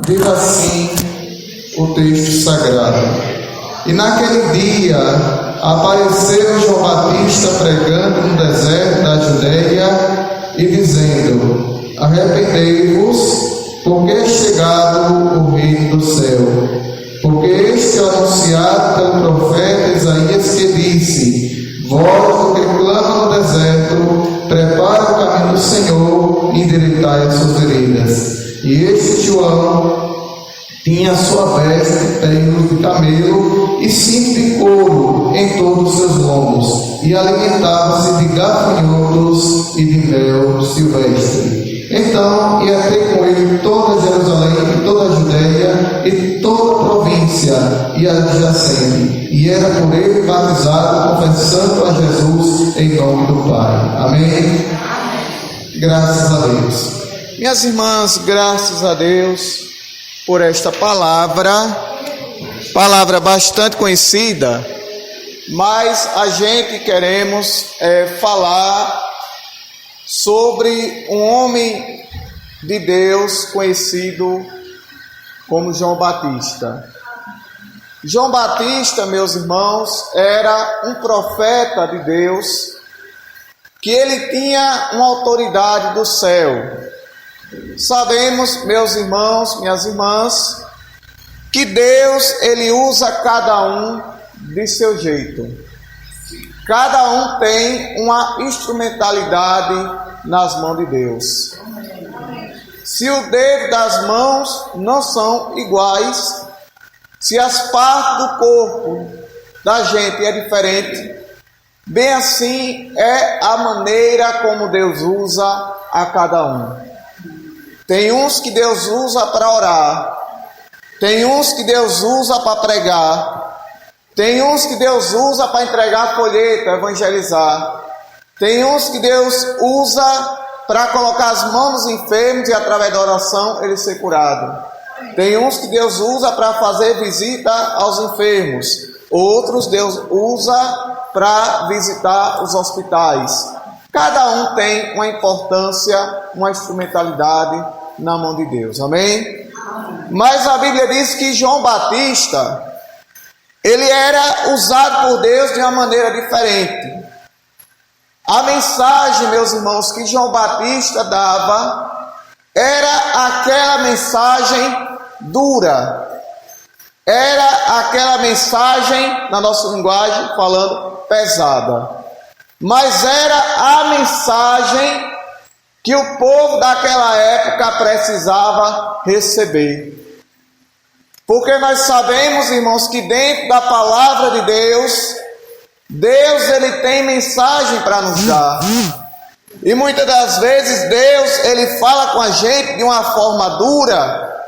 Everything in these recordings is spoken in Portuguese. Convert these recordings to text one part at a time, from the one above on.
Diz assim o texto sagrado: e naquele dia apareceu João Batista pregando no deserto da Judeia e dizendo: arrependei-vos, porque é chegado o reino do céu. Porque este é anunciado pelo profeta Isaías, que disse: voz que clama no deserto, prepara o caminho do Senhor, endireitai as suas veredas. E este João tinha sua veste pelos de camelo e cinto de couro em todos os seus lombos, e alimentava-se de gafanhotos e de mel silvestre. Então ia ter com ele toda Jerusalém, toda a Judeia e toda a província e adjacente, e era por ele batizado, confessando a Jesus em nome do Pai. Amém? Graças a Deus. Minhas irmãs, graças a Deus por esta palavra bastante conhecida, mas a gente queremos falar sobre um homem de Deus conhecido como João Batista. João Batista, meus irmãos, era um profeta de Deus, que ele tinha uma autoridade do céu. Sabemos, meus irmãos, minhas irmãs, que Deus, ele usa cada um de seu jeito. Cada um tem uma instrumentalidade nas mãos de Deus. Se o dedo das mãos não são iguais, se as partes do corpo da gente é diferente, bem assim é a maneira como Deus usa a cada um. Tem uns que Deus usa para orar, tem uns que Deus usa para pregar, tem uns que Deus usa para entregar folheto, evangelizar, tem uns que Deus usa para colocar as mãos nos enfermos e através da oração ele ser curado. Tem uns que Deus usa para fazer visita aos enfermos, outros Deus usa para visitar os hospitais. Cada um tem uma importância, uma instrumentalidade na mão de Deus, amém? Mas a Bíblia diz que João Batista, ele era usado por Deus de uma maneira diferente. A mensagem, meus irmãos, que João Batista dava, era aquela mensagem dura, era aquela mensagem, na nossa linguagem, falando pesada. Mas era a mensagem que o povo daquela época precisava receber. Porque nós sabemos, irmãos, que dentro da palavra de Deus, Deus ele tem mensagem para nos dar. E muitas das vezes Deus ele fala com a gente de uma forma dura.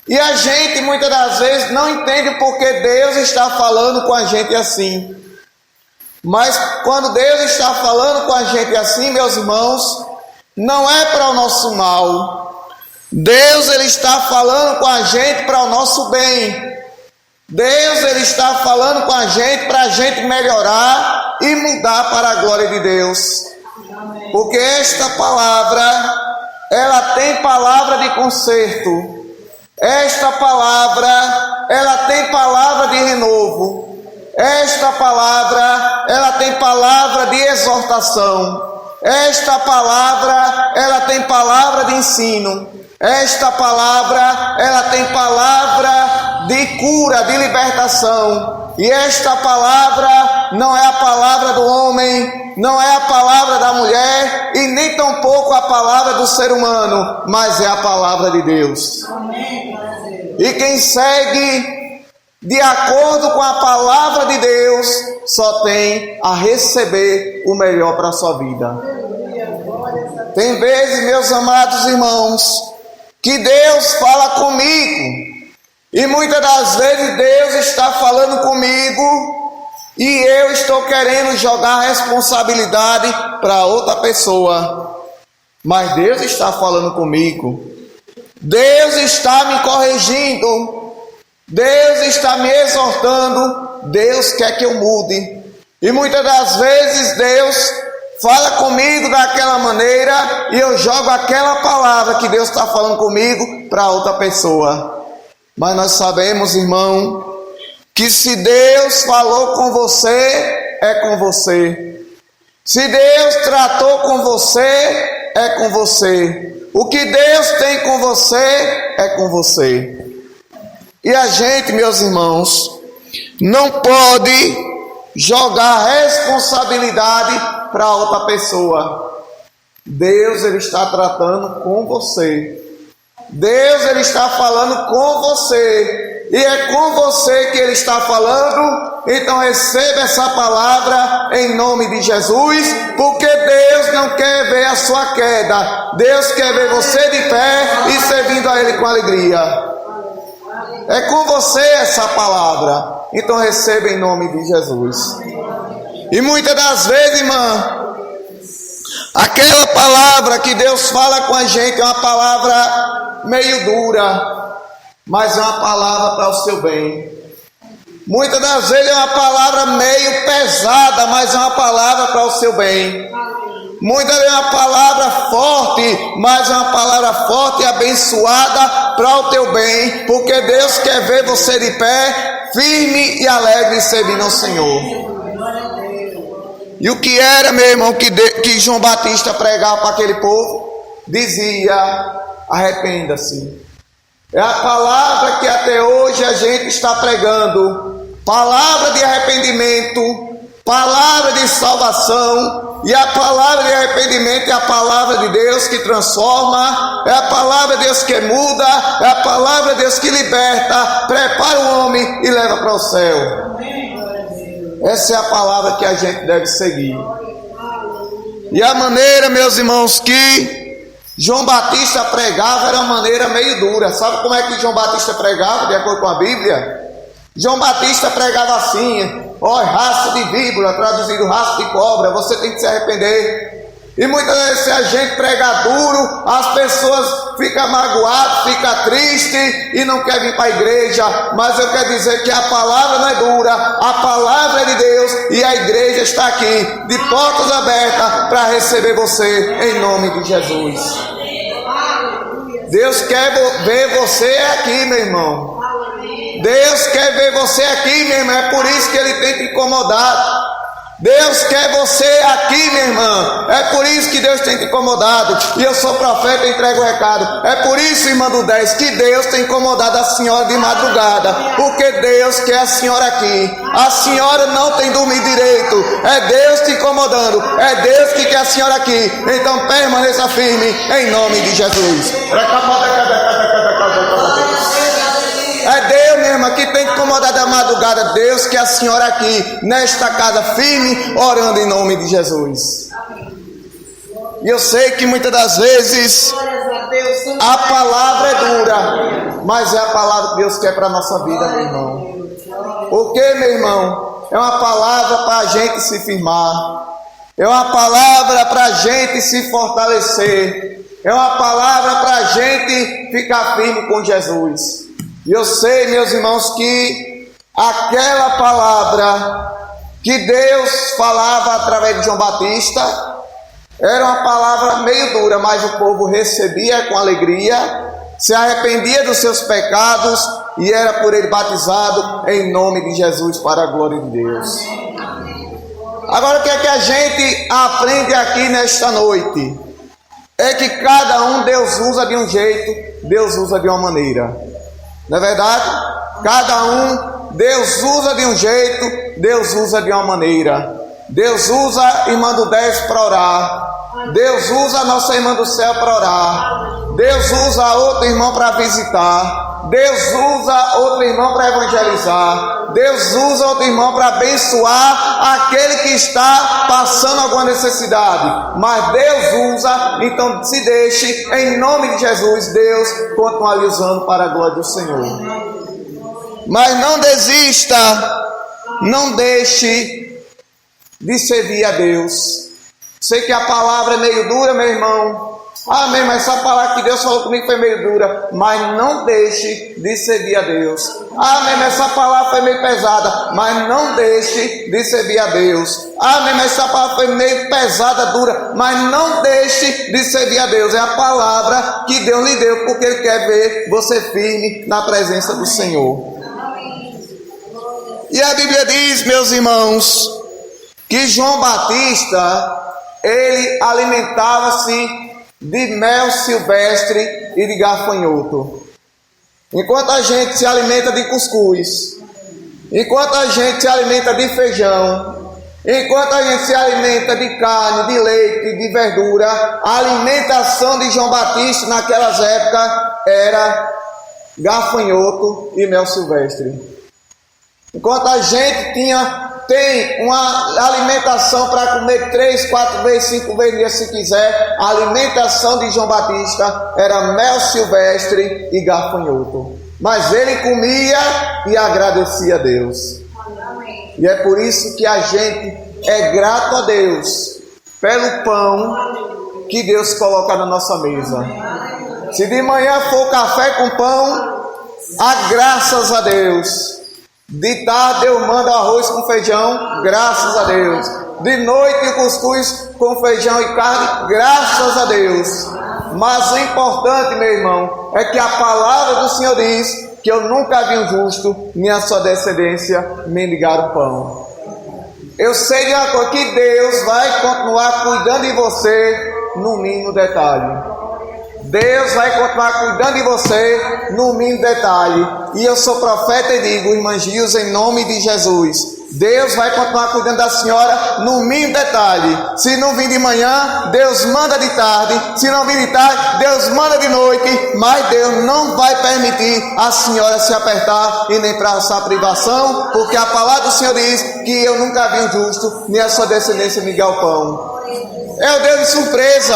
E a gente muitas das vezes não entende porque Deus está falando com a gente assim. Mas quando Deus está falando com a gente assim, meus irmãos, não é para o nosso mal. Deus ele está falando com a gente para o nosso bem. Deus ele está falando com a gente para a gente melhorar e mudar para a glória de Deus. Porque esta palavra, ela tem palavra de conserto. Esta palavra, ela tem palavra de renovo. Esta palavra, ela tem palavra de exortação. Esta palavra, ela tem palavra de ensino. Esta palavra, ela tem palavra de cura, de libertação. E esta palavra não é a palavra do homem, não é a palavra da mulher e nem tampouco a palavra do ser humano, mas é a palavra de Deus. E quem segue de acordo com a palavra de Deus só tem a receber o melhor para a sua vida. Tem vezes, meus amados irmãos, que Deus fala comigo e muitas das vezes Deus está falando comigo e eu estou querendo jogar a responsabilidade para outra pessoa, mas Deus está falando comigo, Deus está me corrigindo, Deus está me exortando, Deus quer que eu mude. E muitas das vezes Deus fala comigo daquela maneira e eu jogo aquela palavra que Deus está falando comigo para outra pessoa. Mas nós sabemos, irmão, que se Deus falou com você, é com você. Se Deus tratou com você, é com você. O que Deus tem com você, é com você. E a gente, meus irmãos, não pode jogar responsabilidade para outra pessoa. Deus, Ele está tratando com você. Deus, Ele está falando com você. E é com você que Ele está falando. Então receba essa palavra em nome de Jesus, porque Deus não quer ver a sua queda. Deus quer ver você de pé e servindo a Ele com alegria. É com você essa palavra. Então receba em nome de Jesus. E muitas das vezes, irmã, aquela palavra que Deus fala com a gente é uma palavra meio dura, mas é uma palavra para o seu bem. Muitas das vezes é uma palavra meio pesada, mas é uma palavra para o seu bem. Muitas vezes é uma palavra forte, mas é uma palavra forte e abençoada para o teu bem, porque Deus quer ver você de pé, firme e alegre servindo ao Senhor. E o que era, meu irmão, que João Batista pregava para aquele povo? Dizia: arrependa-se. É a palavra que até hoje a gente está pregando. Palavra de arrependimento, palavra de salvação. E a palavra de arrependimento é a palavra de Deus que transforma, é a palavra de Deus que muda, é a palavra de Deus que liberta, prepara o homem e leva para o céu. Essa é a palavra que a gente deve seguir. E a maneira, meus irmãos, que João Batista pregava era uma maneira meio dura. Sabe como é que João Batista pregava, de acordo com a Bíblia? João Batista pregava assim: ó, raça de víbora, traduzido raça de cobra, você tem que se arrepender. E muitas vezes, se a gente pregar duro, as pessoas ficam magoadas, ficam tristes e não querem vir para a igreja. Mas eu quero dizer que a palavra não é dura, a palavra é de Deus e a igreja está aqui, de portas abertas, para receber você em nome de Jesus. Deus quer ver você aqui, meu irmão. Deus quer ver você aqui, meu irmão. É por isso que Ele tem te incomodado. Deus quer você aqui, minha irmã. É por isso que Deus tem te incomodado. E eu sou profeta e entrego o recado. É por isso, irmã do 10, que Deus tem incomodado a senhora de madrugada. Porque Deus quer a senhora aqui. A senhora não tem dormido direito. É Deus te incomodando. É Deus que quer a senhora aqui. Então permaneça firme em nome de Jesus. É Deus, minha irmã, que tem incomodado a madrugada. Deus quer a senhora aqui, nesta casa, firme, orando em nome de Jesus. E eu sei que muitas das vezes a palavra é dura, mas é a palavra que Deus quer para a nossa vida, meu irmão. O que, meu irmão? É uma palavra para a gente se firmar. É uma palavra para a gente se fortalecer. É uma palavra para a gente ficar firme com Jesus. E eu sei, meus irmãos, que aquela palavra que Deus falava através de João Batista era uma palavra meio dura, mas o povo recebia com alegria, se arrependia dos seus pecados e era por ele batizado em nome de Jesus para a glória de Deus. Agora, o que é que a gente aprende aqui nesta noite? É que cada um Deus usa de um jeito, Deus usa de uma maneira. Não é verdade? Cada um, Deus usa de um jeito, Deus usa de uma maneira. Deus usa a irmã do 10 para orar. Deus usa a nossa irmã do céu para orar. Deus usa outro irmão para visitar. Deus usa outro irmão para evangelizar. Deus usa outro irmão para abençoar aquele que está passando alguma necessidade. Mas Deus usa, então se deixe, em nome de Jesus, Deus continua lhe usando para a glória do Senhor. Mas não desista, não deixe de servir a Deus. Sei que a palavra é meio dura, meu irmão, Amém, mas essa palavra que Deus falou comigo foi meio dura, mas não deixe de servir a Deus. Amém, mas essa palavra foi meio pesada, mas não deixe de servir a Deus. Amém, mas essa palavra foi meio pesada, dura, mas não deixe de servir a Deus. É a palavra que Deus lhe deu, porque Ele quer ver você firme na presença do Senhor. E a Bíblia diz, meus irmãos, que João Batista, ele alimentava-se de mel silvestre e de gafanhoto. Enquanto a gente se alimenta de cuscuz, enquanto a gente se alimenta de feijão, enquanto a gente se alimenta de carne, de leite, de verdura, a alimentação de João Batista naquelas épocas era gafanhoto e mel silvestre. Enquanto a gente tem uma alimentação para comer 3, 4 vezes, 5 vezes se quiser, a alimentação de João Batista era mel silvestre e gafanhoto. Mas ele comia e agradecia a Deus. E é por isso que a gente é grato a Deus pelo pão que Deus coloca na nossa mesa. Se de manhã for café com pão, graças a Deus. De tarde Deus manda arroz com feijão, graças a Deus. De noite cuscuz com feijão e carne, graças a Deus. Mas o importante, meu irmão, é que a palavra do Senhor diz que eu nunca vi um justo, nem a sua descendência mendigar o pão. Eu sei de uma coisa, que Deus vai continuar cuidando de você no mínimo detalhe. Deus vai continuar cuidando de você no mínimo detalhe. E eu sou profeta e digo, irmã Gilza, em nome de Jesus, Deus vai continuar cuidando da senhora no mínimo detalhe. Se não vir de manhã, Deus manda de tarde. Se não vir de tarde, Deus manda de noite. Mas Deus não vai permitir a senhora se apertar e nem passar privação, porque a palavra do Senhor diz que eu nunca vi um justo, nem a sua descendência mendigar o pão. É o Deus de surpresa.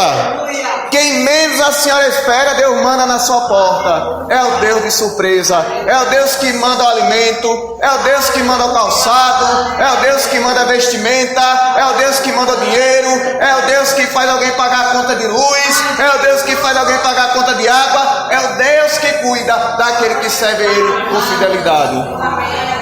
Quem menos a senhora espera, Deus manda na sua porta. É o Deus de surpresa. É o Deus que manda o alimento. É o Deus que manda o calçado. É o Deus que manda a vestimenta. É o Deus que manda o dinheiro. É o Deus que faz alguém pagar a conta de luz. É o Deus que faz alguém pagar a conta de água. É o Deus que cuida daquele que serve a Ele com fidelidade.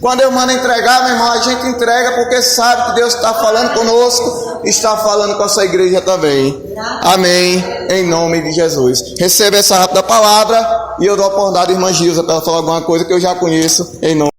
Quando eu mando entregar, meu irmão, a gente entrega porque sabe que Deus está falando conosco, está falando com a sua igreja também. Amém. Em nome de Jesus. Receba essa rápida palavra e eu dou a oportunidade à irmã Gilza para ela falar alguma coisa que eu já conheço. Em nome